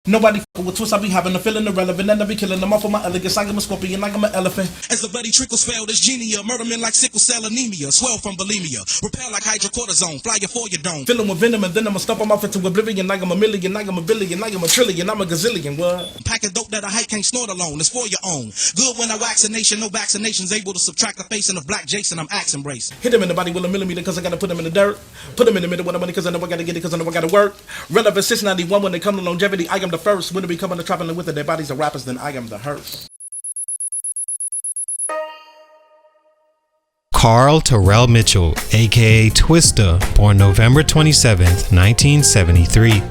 Nobody f***ing with Twista, I be having a feeling irrelevant, and I be killing them off with my elegance. I am a scorpion, like I'm an elephant. As the bloody trickles fell, this genia, murder men like sickle cell anemia, swell from bulimia, repel like hydrocortisone, fly you for your dome. Fill 'em with venom, and then I'ma stomp 'em off into oblivion. Like I'm a million, like I'm a billion, like I'm a trillion, I'm a gazillion. What? Pack of dope that a hike can't snort alone, it's for your own. Good when I vaccination, no vaccinations able to subtract the facing of black Jason, I'm axe embracing. Hit him in the body with a millimeter, cause I gotta put him in the dirt. Put him in the middle with the money, cause I know I gotta get it, cause I know I gotta work. Relevant 691 when they come to longevity, I am the first. When it be coming to traveling with it, their bodies are rappers, then I am the hearse. Carl Terrell Mitchell, aka Twista, born November 27th, 1973.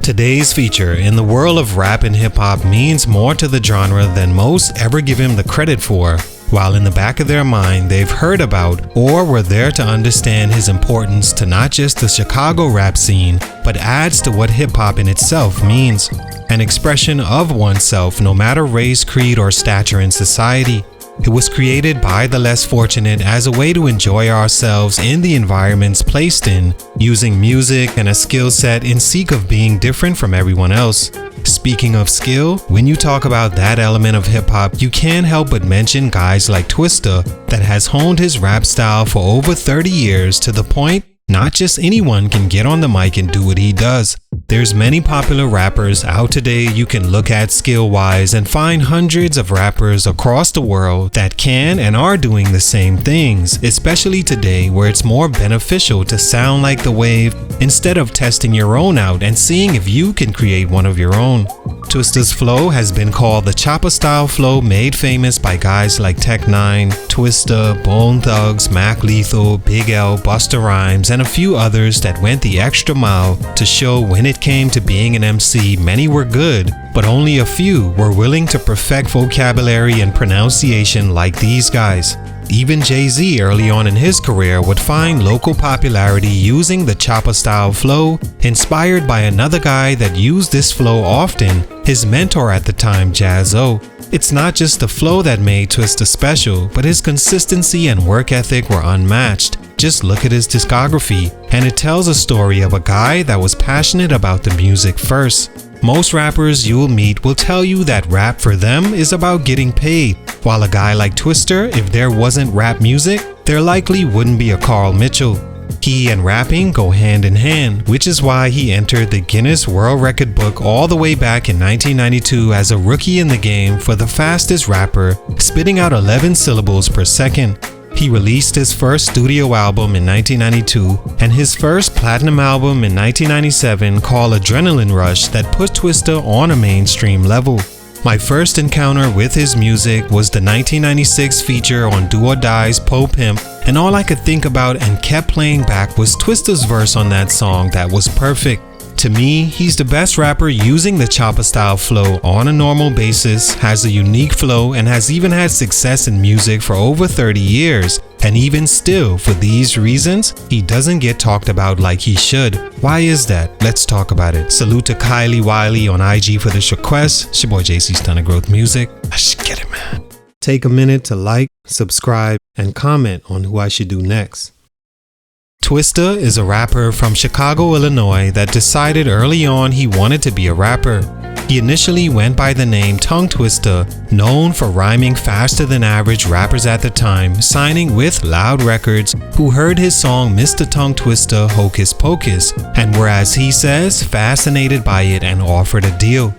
Today's feature in the world of rap and hip-hop means more to the genre than most ever give him the credit for, while in the back of their mind they've heard about or were there to understand his importance to not just the Chicago rap scene, but adds to what hip-hop in itself means, an expression of oneself no matter race, creed, or stature in society. It was created by the less fortunate as a way to enjoy ourselves in the environments placed in, using music and a skill set in seek of being different from everyone else. Speaking of skill, when you talk about that element of hip-hop, you can't help but mention guys like Twista that has honed his rap style for over 30 years to the point not just anyone can get on the mic and do what he does. There's many popular rappers out today you can look at skill-wise and find hundreds of rappers across the world that can and are doing the same things, especially today where it's more beneficial to sound like the wave instead of testing your own out and seeing if you can create one of your own. Twista's flow has been called the Choppa Style flow, made famous by guys like Tech 9, Twista, Bone Thugs, Mac Lethal, Big L, Busta Rhymes, and a few others that went the extra mile to show when it came to being an MC, many were good, but only a few were willing to perfect vocabulary and pronunciation like these guys. Even Jay-Z early on in his career would find local popularity using the Choppa Style flow, inspired by another guy that used this flow often, his mentor at the time, Jaz-o. It's not just the flow that made Twista special, but his consistency and work ethic were unmatched. Just look at his discography, and it tells a story of a guy that was passionate about the music first. Most rappers you'll meet will tell you that rap for them is about getting paid, while a guy like Twista, if there wasn't rap music, there likely wouldn't be a Carl Mitchell. He and rapping go hand in hand, which is why he entered the Guinness World Record book all the way back in 1992 as a rookie in the game for the fastest rapper, spitting out 11 syllables per second. He released his first studio album in 1992 and his first platinum album in 1997 called Adrenaline Rush that put Twista on a mainstream level. My first encounter with his music was the 1996 feature on Do or Die's Po Pimp, and all I could think about and kept playing back was Twista's verse on that song that was perfect. To me, he's the best rapper using the Choppa Style flow on a normal basis, has a unique flow, and has even had success in music for over 30 years. And even still, for these reasons, he doesn't get talked about like he should. Why is that? Let's talk about it. Salute to Kylie Wiley on IG for this request. It's your boy JC, Stunted Growth Music. I should get it, man. Take a minute to like, subscribe, and comment on who I should do next. Twista is a rapper from Chicago, Illinois that decided early on he wanted to be a rapper. He initially went by the name Tongue Twista, known for rhyming faster than average rappers at the time, signing with Loud Records, who heard his song Mr. Tongue Twister Hocus Pocus, and were, as he says, fascinated by it and offered a deal.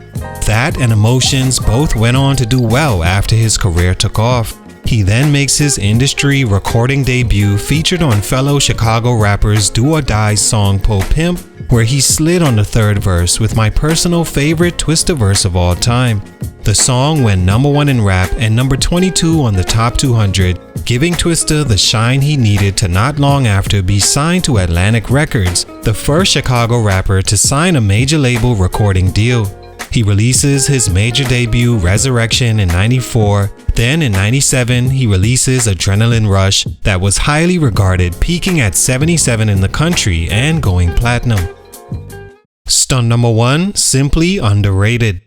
That and Emotions both went on to do well after his career took off. He then makes his industry recording debut featured on fellow Chicago rappers Do or Die's song Po Pimp, where he slid on the third verse with my personal favorite Twista verse of all time. The song went #1 in rap and number 22 on the top 200, giving Twista the shine he needed to not long after be signed to Atlantic Records, the first Chicago rapper to sign a major label recording deal. He releases his major debut Resurrection in '94, then in '97 he releases Adrenaline Rush that was highly regarded, peaking at 77 in the country and going platinum. Stunt #1, Simply Underrated.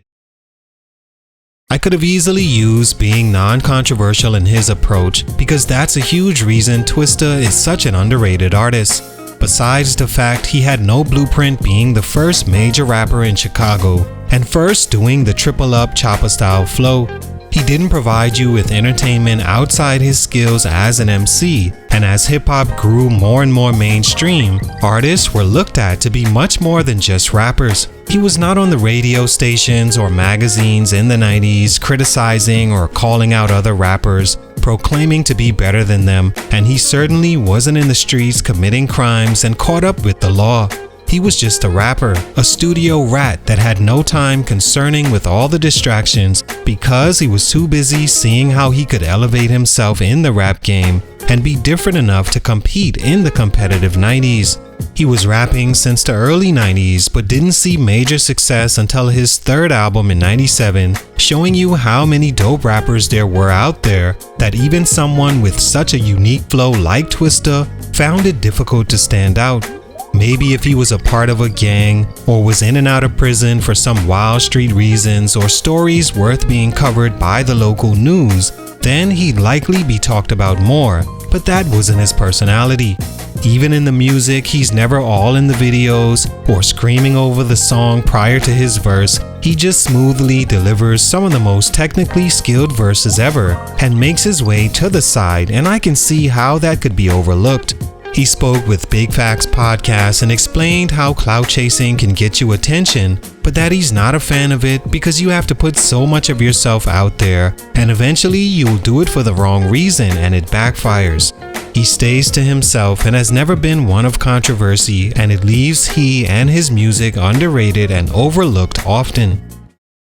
I could have easily used being non-controversial in his approach because that's a huge reason Twista is such an underrated artist. Besides the fact he had no blueprint being the first major rapper in Chicago, and first doing the triple up Choppa Style flow. He didn't provide you with entertainment outside his skills as an MC, and as hip-hop grew more and more mainstream, artists were looked at to be much more than just rappers. He was not on the radio stations or magazines in the 90s criticizing or calling out other rappers, proclaiming to be better than them, and he certainly wasn't in the streets committing crimes and caught up with the law. He was just a rapper, a studio rat that had no time concerning with all the distractions because he was too busy seeing how he could elevate himself in the rap game and be different enough to compete in the competitive 90s. He was rapping since the early 90s but didn't see major success until his third album in 97, showing you how many dope rappers there were out there that even someone with such a unique flow like Twista found it difficult to stand out. Maybe if he was a part of a gang or was in and out of prison for some wild street reasons or stories worth being covered by the local news, then he'd likely be talked about more, but that wasn't his personality. Even in the music, he's never all in the videos or screaming over the song prior to his verse. He just smoothly delivers some of the most technically skilled verses ever and makes his way to the side, and I can see how that could be overlooked. He spoke with Big Facts podcast and explained how clout chasing can get you attention, but that he's not a fan of it because you have to put so much of yourself out there and eventually you'll do it for the wrong reason and it backfires. He stays to himself and has never been one of controversy, and it leaves he and his music underrated and overlooked often.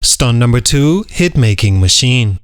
Stunt number 2, Hit-Making Machine.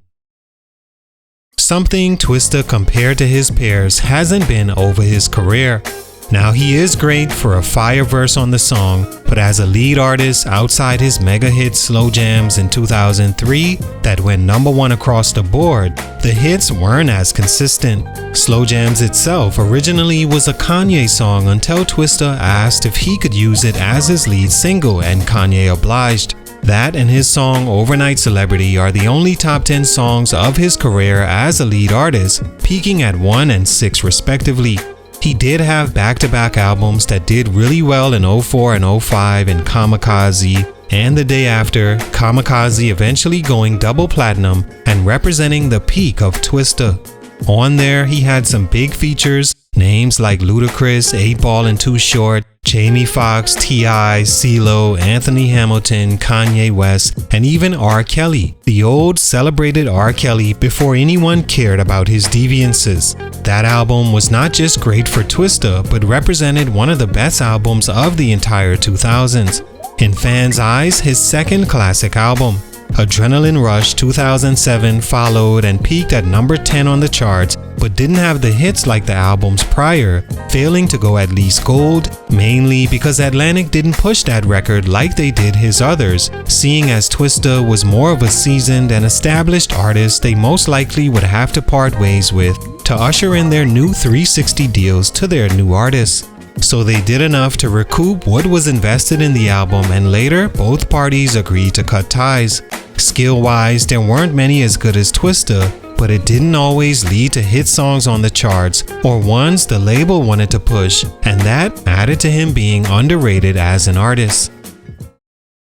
Something Twista compared to his peers hasn't been over his career. Now he is great for a fire verse on the song, but as a lead artist outside his mega hit Slow Jams in 2003 that went #1 across the board, the hits weren't as consistent. Slow Jams itself originally was a Kanye song until Twista asked if he could use it as his lead single, and Kanye obliged. That and his song Overnight Celebrity are the only top 10 songs of his career as a lead artist, peaking at 1 and 6 respectively. He did have back-to-back albums that did really well in 04 and 05 in Kamikaze, and the day after, Kamikaze eventually going double platinum and representing the peak of Twista. On there, he had some big features, names like Ludacris, 8 Ball and Too Short, Jamie Foxx, T.I., CeeLo, Anthony Hamilton, Kanye West, and even R. Kelly, the old celebrated R. Kelly before anyone cared about his deviances. That album was not just great for Twista, but represented one of the best albums of the entire 2000s. In fans' eyes, his second classic album. Adrenaline Rush 2007 followed and peaked at number 10 on the charts, but didn't have the hits like the albums prior, failing to go at least gold, mainly because Atlantic didn't push that record like they did his others, seeing as Twista was more of a seasoned and established artist they most likely would have to part ways with to usher in their new 360 deals to their new artists. So they did enough to recoup what was invested in the album, and later both parties agreed to cut ties. Skill-wise, there weren't many as good as Twista, but it didn't always lead to hit songs on the charts or ones the label wanted to push, and that added to him being underrated as an artist.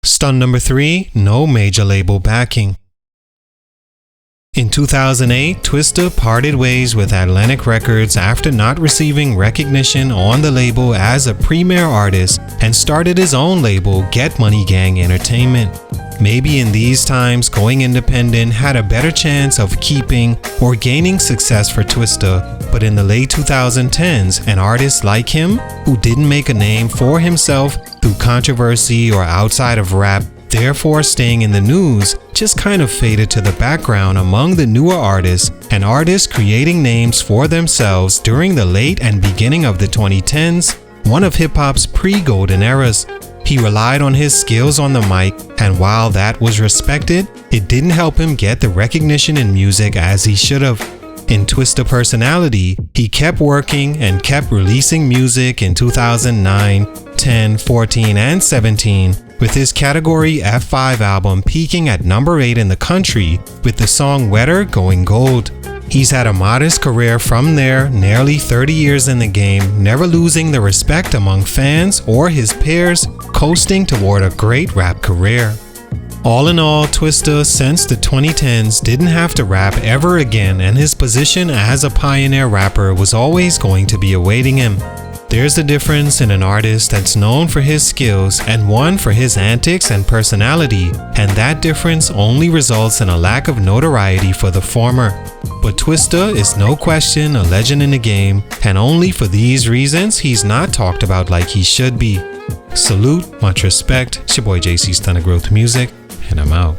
Stunt number 3, no major label backing. In 2008, Twista parted ways with Atlantic Records after not receiving recognition on the label as a premier artist and started his own label, Get Money Gang Entertainment. Maybe in these times, going independent had a better chance of keeping or gaining success for Twista, but in the late 2010s, an artist like him, who didn't make a name for himself through controversy or outside of rap, therefore staying in the news, just kind of faded to the background among the newer artists and artists creating names for themselves during the late and beginning of the 2010s, one of hip-hop's pre-golden eras. He relied on his skills on the mic, and while that was respected, it didn't help him get the recognition in music as he should have. In Twista personality, he kept working and kept releasing music in 2009, 10, 14, and 17, with his Category F5 album peaking at number 8 in the country, with the song Wetter going gold. He's had a modest career from there, nearly 30 years in the game, never losing the respect among fans or his peers, coasting toward a great rap career. All in all, Twista since the 2010s didn't have to rap ever again, and his position as a pioneer rapper was always going to be awaiting him. There's a difference in an artist that's known for his skills and one for his antics and personality, and that difference only results in a lack of notoriety for the former. But Twista is no question a legend in the game, and only for these reasons he's not talked about like he should be. Salute, much respect. It's your boy JC Stunted Growth Music, and I'm out.